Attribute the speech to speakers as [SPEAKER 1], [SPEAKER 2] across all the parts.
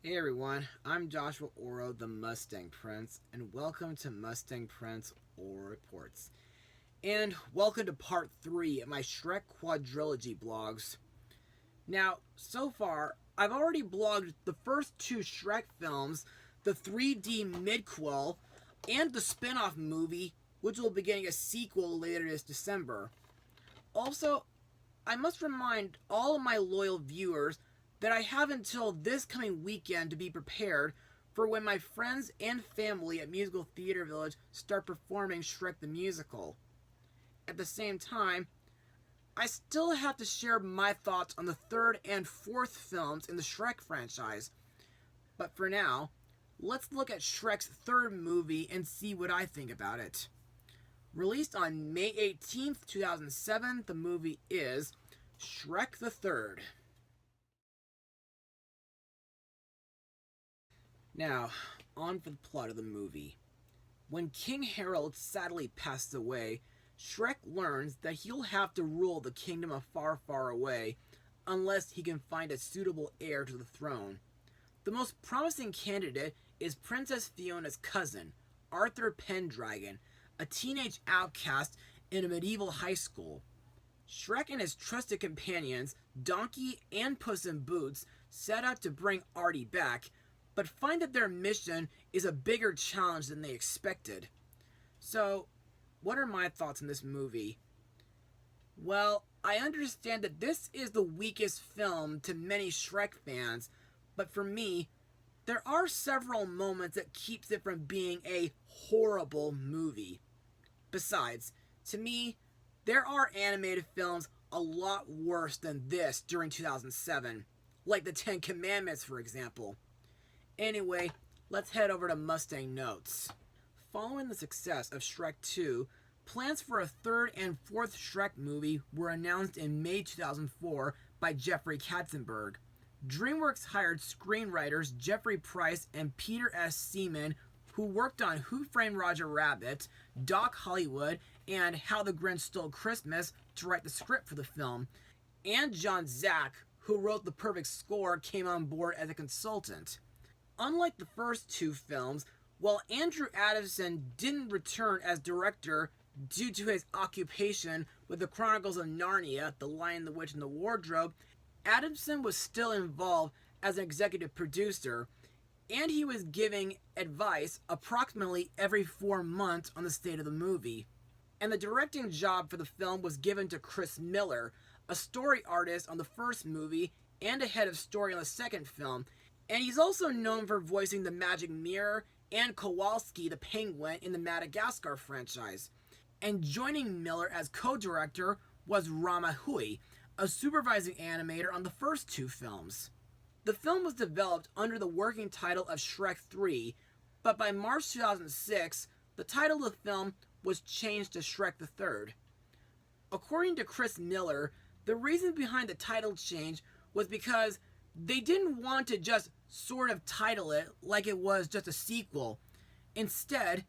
[SPEAKER 1] Hey everyone, I'm Joshua Orro, the Mustang Prince, and welcome to Mustang Prince Orro Reports. And welcome to part 3 of my Shrek quadrilogy blogs. Now, so far, I've already blogged the first 2 Shrek films, the 3D midquel, and the spin-off movie, which will be getting a sequel later this December. Also, I must remind all of my loyal viewers that I have until this coming weekend to be prepared for when my friends and family at Musical Theater Village start performing Shrek the Musical. At the same time, I still have to share my thoughts on the 3rd and 4th films in the Shrek franchise. But for now, let's look at Shrek's 3rd movie and see what I think about it. Released on May 18th, 2007, the movie is Shrek the 3rd. Now, on for the plot of the movie. When King Harold sadly passes away, Shrek learns that he'll have to rule the kingdom of Far, Far Away unless he can find a suitable heir to the throne. The most promising candidate is Princess Fiona's cousin, Arthur Pendragon, a teenage outcast in a medieval high school. Shrek and his trusted companions, Donkey and Puss in Boots, set out to bring Artie back, but find that their mission is a bigger challenge than they expected. So, what are my thoughts on this movie? Well, I understand that this is the weakest film to many Shrek fans, but for me, there are several moments that keeps it from being a horrible movie. Besides, to me, there are animated films a lot worse than this during 2007, like The 10 Commandments, for example. Anyway, let's head over to Mustang Notes. Following the success of Shrek 2, plans for a 3rd and 4th Shrek movie were announced in May 2004 by Jeffrey Katzenberg. DreamWorks hired screenwriters Jeffrey Price and Peter S. Seaman, who worked on Who Framed Roger Rabbit, Doc Hollywood, and How the Grinch Stole Christmas, to write the script for the film, and John Zack, who wrote the perfect score, came on board as a consultant. Unlike the first 2 films, while Andrew Adamson didn't return as director due to his occupation with the Chronicles of Narnia, The Lion, the Witch, and the Wardrobe, Adamson was still involved as an executive producer, and he was giving advice approximately every 4 months on the state of the movie. And the directing job for the film was given to Chris Miller, a story artist on the first movie and a head of story on the second film, and he's also known for voicing the Magic Mirror and Kowalski the Penguin in the Madagascar franchise. And joining Miller as co-director was Rama Hui, a supervising animator on the first 2 films. The film was developed under the working title of Shrek 3, but by March 2006, the title of the film was changed to Shrek the 3rd. According to Chris Miller, the reason behind the title change was because they didn't want to just sort of title it like it was just a sequel. Instead,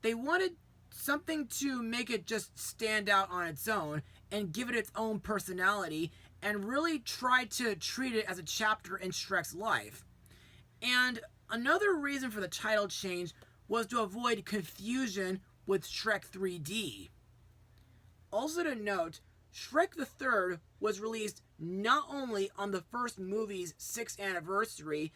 [SPEAKER 1] they wanted something to make it just stand out on its own and give it its own personality and really try to treat it as a chapter in Shrek's life. And another reason for the title change was to avoid confusion with Shrek 3D. Also to note, Shrek the 3rd was released not only on the first movie's 6th anniversary,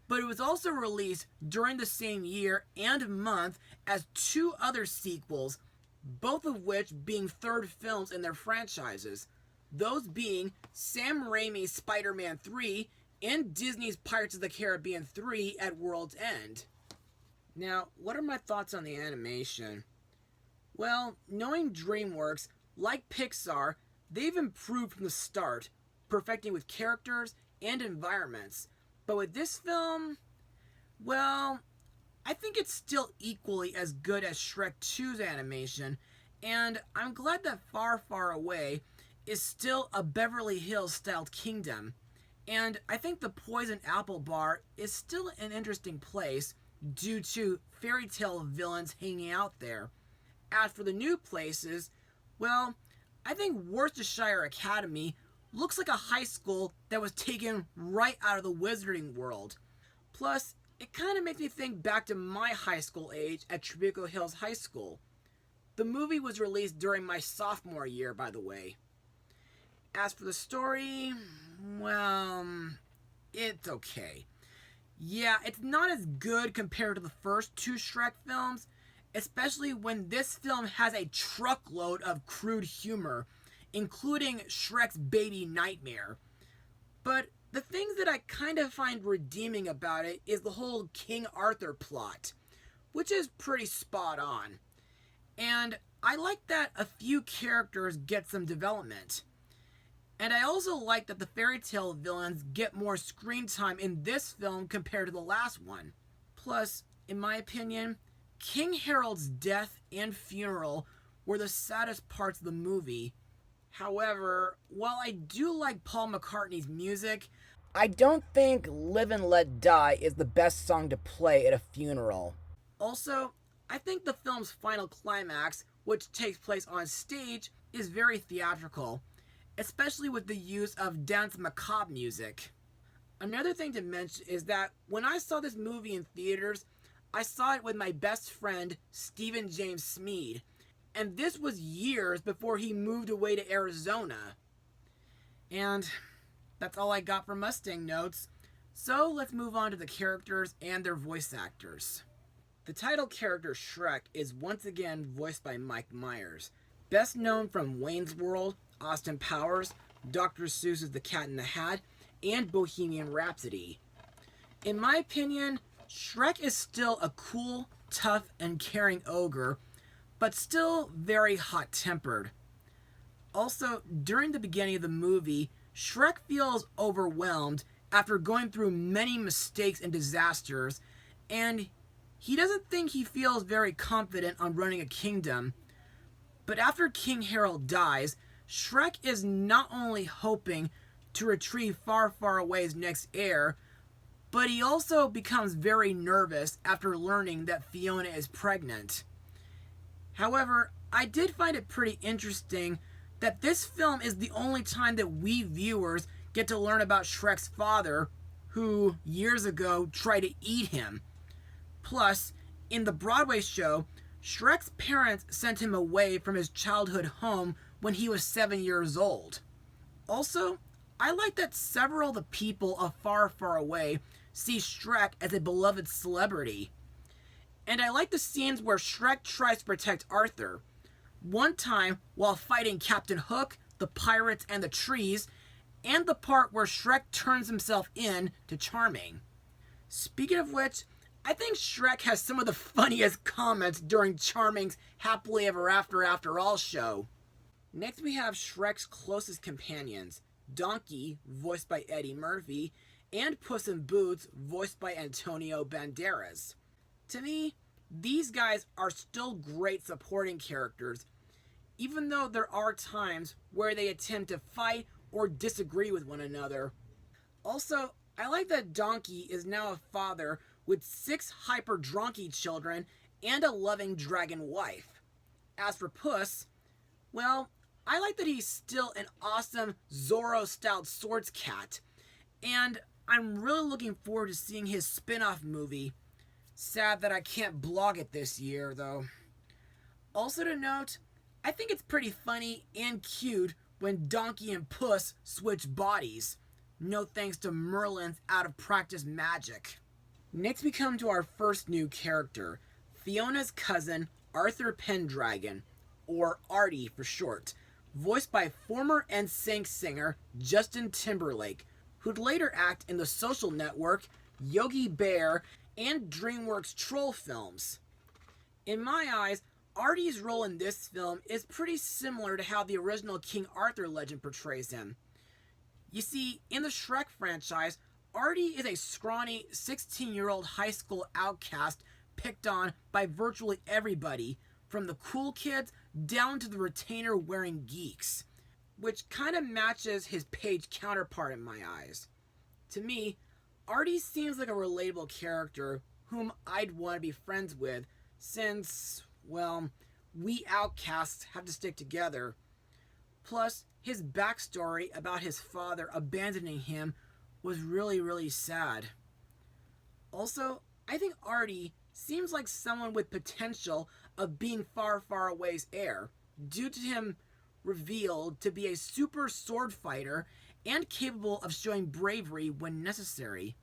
[SPEAKER 1] but it was also released during the same year and month as 2 other sequels, both of which being 3rd films in their franchises, those being Sam Raimi's Spider-Man 3 and Disney's Pirates of the Caribbean 3 at World's End. Now, what are my thoughts on the animation? Well, knowing DreamWorks, like Pixar, they've improved from the start, perfecting with characters and environments. But with this film, well, I think it's still equally as good as Shrek 2's animation, and I'm glad that Far, Far Away is still a Beverly Hills-styled kingdom. And I think the Poison Apple Bar is still an interesting place due to fairy tale villains hanging out there. As for the new places, well, I think Worcestershire Academy looks like a high school that was taken right out of the Wizarding World. Plus, it kind of makes me think back to my high school age at Tribuco Hills High School. The movie was released during my sophomore year, by the way. As for the story, well, it's okay. Yeah, it's not as good compared to the first two Shrek films, especially when this film has a truckload of crude humor, including Shrek's baby nightmare. But the things that I kind of find redeeming about it is the whole King Arthur plot, which is pretty spot on. And I like that a few characters get some development. And I also like that the fairy tale villains get more screen time in this film compared to the last one. Plus, in my opinion, King Harold's death and funeral were the saddest parts of the movie. However, while I do like Paul McCartney's music, I don't think Live and Let Die is the best song to play at a funeral. Also, I think the film's final climax, which takes place on stage, is very theatrical, especially with the use of Danse Macabre music. Another thing to mention is that when I saw this movie in theaters, I saw it with my best friend, Stephen James Smead, and this was years before he moved away to Arizona. And that's all I got for Mustang notes, so let's move on to the characters and their voice actors. The title character Shrek is once again voiced by Mike Myers, best known from Wayne's World, Austin Powers, Dr. Seuss's The Cat in the Hat, and Bohemian Rhapsody. In my opinion, Shrek is still a cool, tough, and caring ogre, but still very hot-tempered. Also, during the beginning of the movie, Shrek feels overwhelmed after going through many mistakes and disasters, and he doesn't think he feels very confident on running a kingdom. But after King Harold dies, Shrek is not only hoping to retrieve Far, Far Away's next heir, but he also becomes very nervous after learning that Fiona is pregnant. However, I did find it pretty interesting that this film is the only time that we viewers get to learn about Shrek's father, who years ago tried to eat him. Plus, in the Broadway show, Shrek's parents sent him away from his childhood home when he was 7 years old. Also, I like that several of the people of Far, Far Away see Shrek as a beloved celebrity. And I like the scenes where Shrek tries to protect Arthur. One time, while fighting Captain Hook, the pirates, and the trees, and the part where Shrek turns himself in to Charming. Speaking of which, I think Shrek has some of the funniest comments during Charming's Happily Ever After All show. Next we have Shrek's closest companions, Donkey, voiced by Eddie Murphy, and Puss in Boots, voiced by Antonio Banderas. To me, these guys are still great supporting characters, even though there are times where they attempt to fight or disagree with one another. Also, I like that Donkey is now a father with 6 hyper-dronky children and a loving dragon wife. As for Puss, well, I like that he's still an awesome Zorro-styled swords cat, and I'm really looking forward to seeing his spin-off movie. Sad that I can't blog it this year, though. Also to note, I think it's pretty funny and cute when Donkey and Puss switch bodies. No thanks to Merlin's out-of-practice magic. Next we come to our first new character, Fiona's cousin, Arthur Pendragon, or Artie for short, voiced by former NSYNC singer Justin Timberlake, who'd later act in The Social Network, Yogi Bear, and DreamWorks Troll films. In my eyes, Artie's role in this film is pretty similar to how the original King Arthur legend portrays him. You see, in the Shrek franchise, Artie is a scrawny 16-year-old high school outcast picked on by virtually everybody, from the cool kids down to the retainer-wearing geeks, which kind of matches his page counterpart in my eyes. To me, Artie seems like a relatable character whom I'd want to be friends with, since, well, we outcasts have to stick together. Plus, his backstory about his father abandoning him was really, really sad. Also, I think Artie seems like someone with potential of being Far Far Away's heir, due to him revealed to be a super sword fighter and capable of showing bravery when necessary.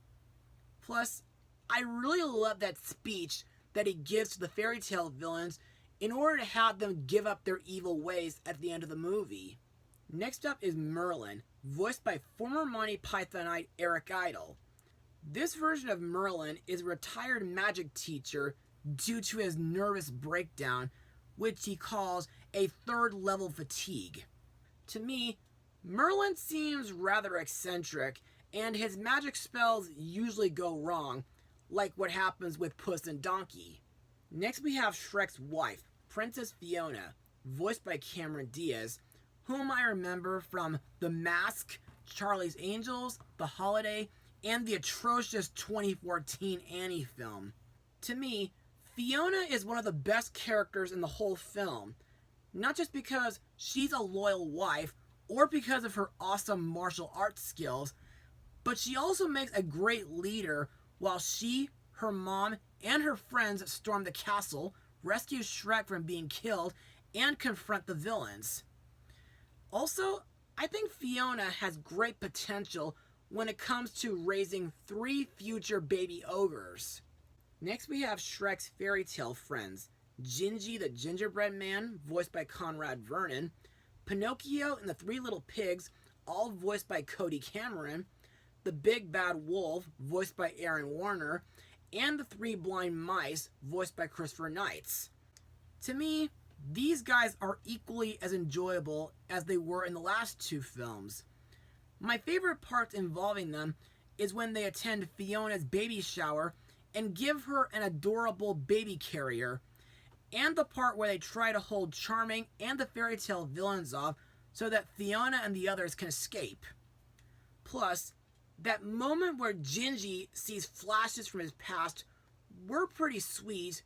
[SPEAKER 1] Plus, I really love that speech that he gives to the fairy tale villains in order to have them give up their evil ways at the end of the movie. Next up is Merlin, voiced by former Monty Pythonite Eric Idle. This version of Merlin is a retired magic teacher due to his nervous breakdown, which he calls a third level fatigue. To me, Merlin seems rather eccentric, and his magic spells usually go wrong, like what happens with Puss and Donkey. Next we have Shrek's wife, Princess Fiona, voiced by Cameron Diaz, whom I remember from The Mask, Charlie's Angels, The Holiday, and the atrocious 2014 Annie film. To me, Fiona is one of the best characters in the whole film, not just because she's a loyal wife or because of her awesome martial arts skills, but she also makes a great leader while she, her mom, and her friends storm the castle, rescue Shrek from being killed, and confront the villains. Also, I think Fiona has great potential when it comes to raising 3 future baby ogres. Next we have Shrek's fairy tale friends, Gingy the Gingerbread Man, voiced by Conrad Vernon, Pinocchio and the 3 Little Pigs, all voiced by Cody Cameron, the Big Bad Wolf, voiced by Aaron Warner, and the 3 Blind Mice, voiced by Christopher Knights. To me, these guys are equally as enjoyable as they were in the last 2 films. My favorite parts involving them is when they attend Fiona's baby shower and give her an adorable baby carrier, and the part where they try to hold Charming and the fairy tale villains off so that Fiona and the others can escape. Plus, that moment where Gingy sees flashes from his past were pretty sweet,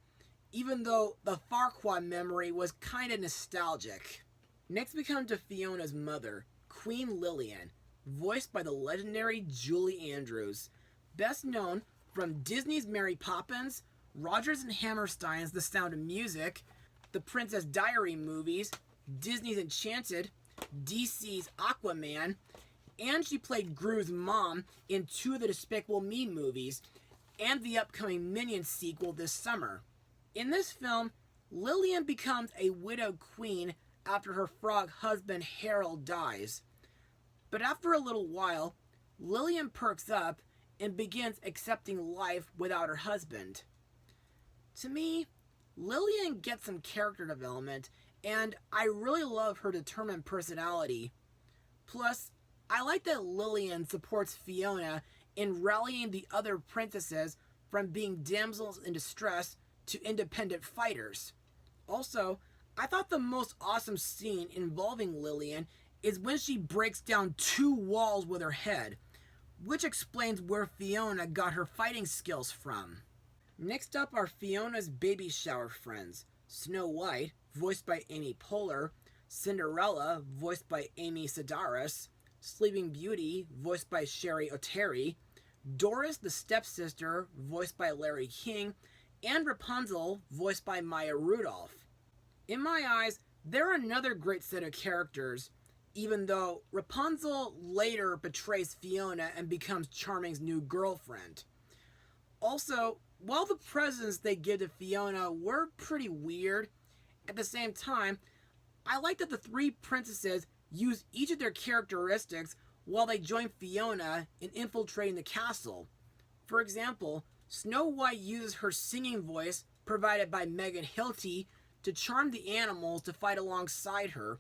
[SPEAKER 1] even though the Farquaad memory was kinda nostalgic. Next we come to Fiona's mother, Queen Lillian, voiced by the legendary Julie Andrews, best known from Disney's Mary Poppins, Rodgers and Hammerstein's The Sound of Music, the Princess Diary movies, Disney's Enchanted, DC's Aquaman, and she played Gru's mom in 2 of the Despicable Me movies, and the upcoming Minions sequel this summer. In this film, Lillian becomes a widowed queen after her frog husband Harold dies. But after a little while, Lillian perks up and begins accepting life without her husband. To me, Lillian gets some character development, and I really love her determined personality. Plus, I like that Lillian supports Fiona in rallying the other princesses from being damsels in distress to independent fighters. Also, I thought the most awesome scene involving Lillian is when she breaks down 2 walls with her head, which explains where Fiona got her fighting skills from. Next up are Fiona's baby shower friends, Snow White, voiced by Amy Poehler, Cinderella, voiced by Amy Sedaris, Sleeping Beauty, voiced by Sherry O'Terry, Doris the stepsister, voiced by Larry King, and Rapunzel, voiced by Maya Rudolph. In my eyes, they're another great set of characters, even though Rapunzel later betrays Fiona and becomes Charming's new girlfriend. Also, while the presents they give to Fiona were pretty weird, at the same time, I like that the 3 princesses use each of their characteristics while they join Fiona in infiltrating the castle. For example, Snow White uses her singing voice, provided by Megan Hilty, to charm the animals to fight alongside her,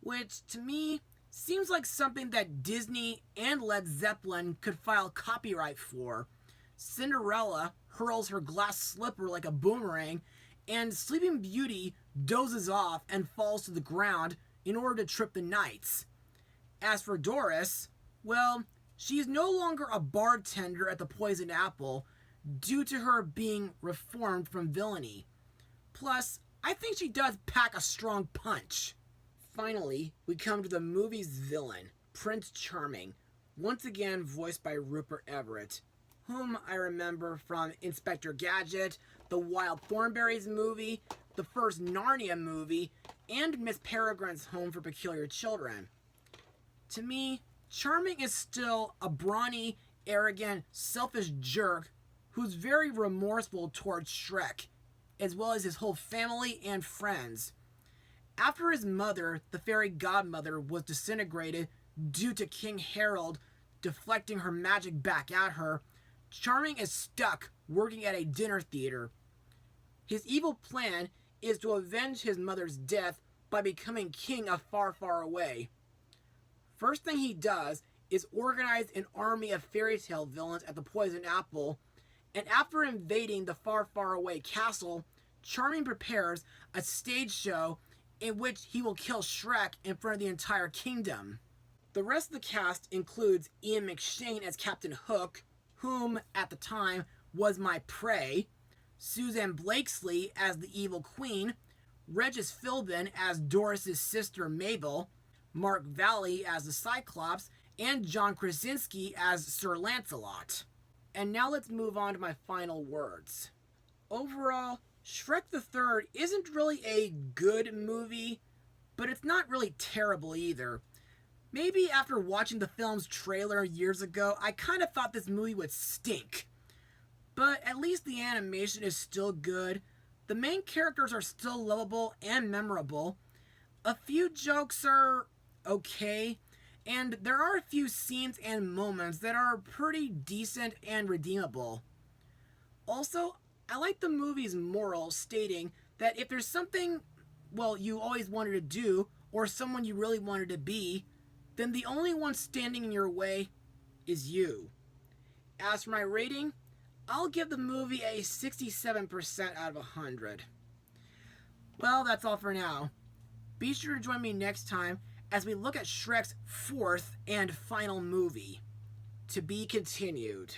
[SPEAKER 1] which, to me, seems like something that Disney and Led Zeppelin could file copyright for. Cinderella hurls her glass slipper like a boomerang, and Sleeping Beauty dozes off and falls to the ground in order to trip the knights. As for Doris, well, she is no longer a bartender at the Poisoned Apple due to her being reformed from villainy. Plus, I think she does pack a strong punch. Finally, we come to the movie's villain, Prince Charming, once again voiced by Rupert Everett, whom I remember from Inspector Gadget, the Wild Thornberrys movie, the first Narnia movie, and Miss Peregrine's Home for Peculiar Children. To me, Charming is still a brawny, arrogant, selfish jerk who's very remorseful towards Shrek, as well as his whole family and friends. After his mother, the fairy godmother, was disintegrated due to King Harold deflecting her magic back at her, Charming is stuck working at a dinner theater. His evil plan is to avenge his mother's death by becoming king of Far, Far Away. First thing he does is organize an army of fairy tale villains at the Poison Apple, and after invading the Far, Far Away castle, Charming prepares a stage show in which he will kill Shrek in front of the entire kingdom. The rest of the cast includes Ian McShane as Captain Hook, whom, at the time, was my prey, Suzanne Blakesley as the Evil Queen, Regis Philbin as Doris's sister Mabel, Mark Valley as the Cyclops, and John Krasinski as Sir Lancelot. And now let's move on to my final words. Overall, Shrek the Third isn't really a good movie, but it's not really terrible either. Maybe after watching the film's trailer years ago, I kind of thought this movie would stink. But at least the animation is still good, the main characters are still lovable and memorable, a few jokes are okay, and there are a few scenes and moments that are pretty decent and redeemable. Also, I like the movie's moral stating that if there's something, you always wanted to do, or someone you really wanted to be, then the only one standing in your way is you. As for my rating, I'll give the movie a 67% out of 100. Well, that's all for now. Be sure to join me next time as we look at Shrek's fourth and final movie. To be continued.